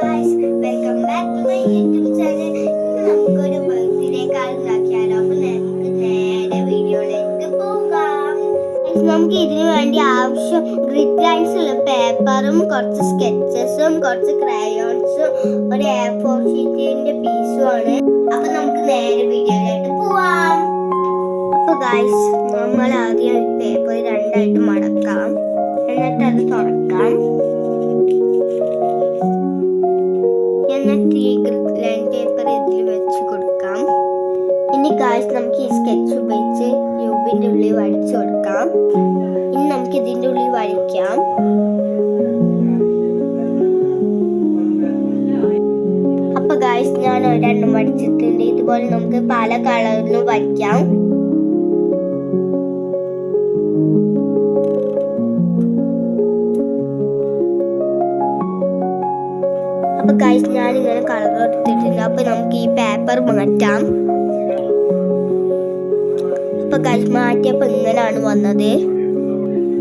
Guys, welcome back to my YouTube channel. ഇന്ന് നമുക്കൊരു birthday card ഉണ്ടാക്കിയാലോ. അപ്പൊ നമുക്ക് നേരെ വീഡിയോയിലേക്ക് പോകാം. നമുക്ക് ഇതിനു വേണ്ടി ആവശ്യം ഗ്രിഡ് ലൈൻസ് ഉള്ള പേപ്പറും കുറച്ച് സ്കെച്ചസും കുറച്ച് ക്രയോൺസും ഒരു A4 ഷീറ്റിന്റെ പീസും ആണ്. അപ്പൊ നമുക്ക് നേരെ വീഡിയോയിലേക്ക് പോവാം. അപ്പൊ ഗായ്സ്, നമ്മൾ ആദ്യം പേപ്പർ രണ്ടായിട്ട് മടക്കാം, എന്നിട്ട് അത് തുറക്കാം. എന്നിട്ട് ഈ ലൈൻ പേപ്പർ ഇതിൽ വെച്ച് കൊടുക്കാം. ഇനി ഗായ്സ്, നമുക്ക് ഈ സ്കെച്ച് ഉപയോഗിച്ച് ട്യൂബിന്റെ ഉള്ളിൽ വരച്ചു കൊടുക്കാം. ഇനി നമുക്ക് ഇതിന്റെ ഉള്ളിൽ വരയ്ക്കാം. അപ്പൊ ഗായ്സ്, ഞാൻ ഒരെണ്ണം വരച്ചിട്ടുണ്ട്. ഇതുപോലെ നമുക്ക് പല കളറിലും വരയ്ക്കാം. അപ്പൊ ഗൈസ്, ഞാൻ ഇങ്ങനെ കളർ എടുത്തിട്ടുണ്ട്. അപ്പൊ നമുക്ക് ഈ പേപ്പർ മാറ്റാം. അപ്പൊ ഗൈസ്, മാറ്റിയപ്പോ ഇങ്ങനെയാണ് വന്നത്.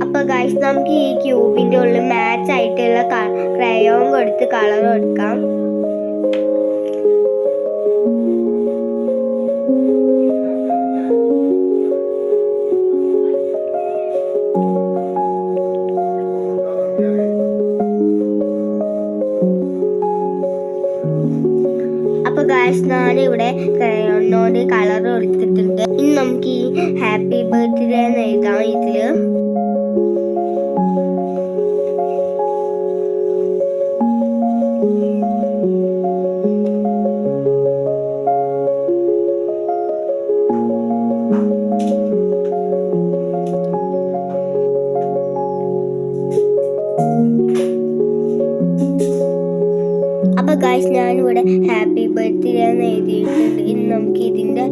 അപ്പൊ ഗൈസ്, നമുക്ക് ഈ ക്യൂബിന്റെ ഉള്ളിൽ മാച്ച് ആയിട്ടുള്ള ക്രയോൺ കൊടുത്ത് കളർ കൊടുക്കാം. അപ്പൊ ഗായ്സ്, ഞാനിവിടെ ക്രയോണിനോട് കളർ കൊടുത്തിട്ടുണ്ട്. ഇനി നമുക്ക് ഈ ഹാപ്പി ബർത്ത്ഡേ എന്ന് എഴുതാം ഇതില്. അപ്പൊ ഗായ്സ്, ഞാനിവിടെ ഹാപ്പി ബർത്ത്ഡേ എന്ന് എഴുതിയിട്ടുണ്ട്. ഇനി നമുക്ക് ഇതിന്റെ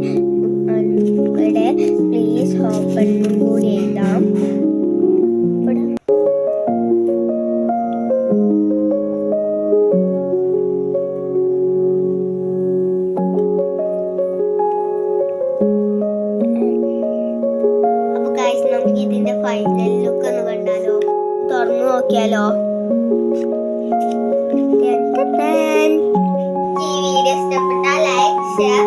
ഇവിടെ പ്ലീസ് ഓപ്പൺ കൂടി എഴുതാം. അപ്പൊ ഗായ്സ്, നമുക്ക് ഇതിന്റെ ഫൈനൽ ലുക്ക് ഒന്ന് കണ്ടാലോ, തുറന്നു നോക്കിയാലോ. ഈ വീഡിയോ ഇഷ്ടപ്പെട്ടാൽ ലൈക്ക്, ഷെയർ,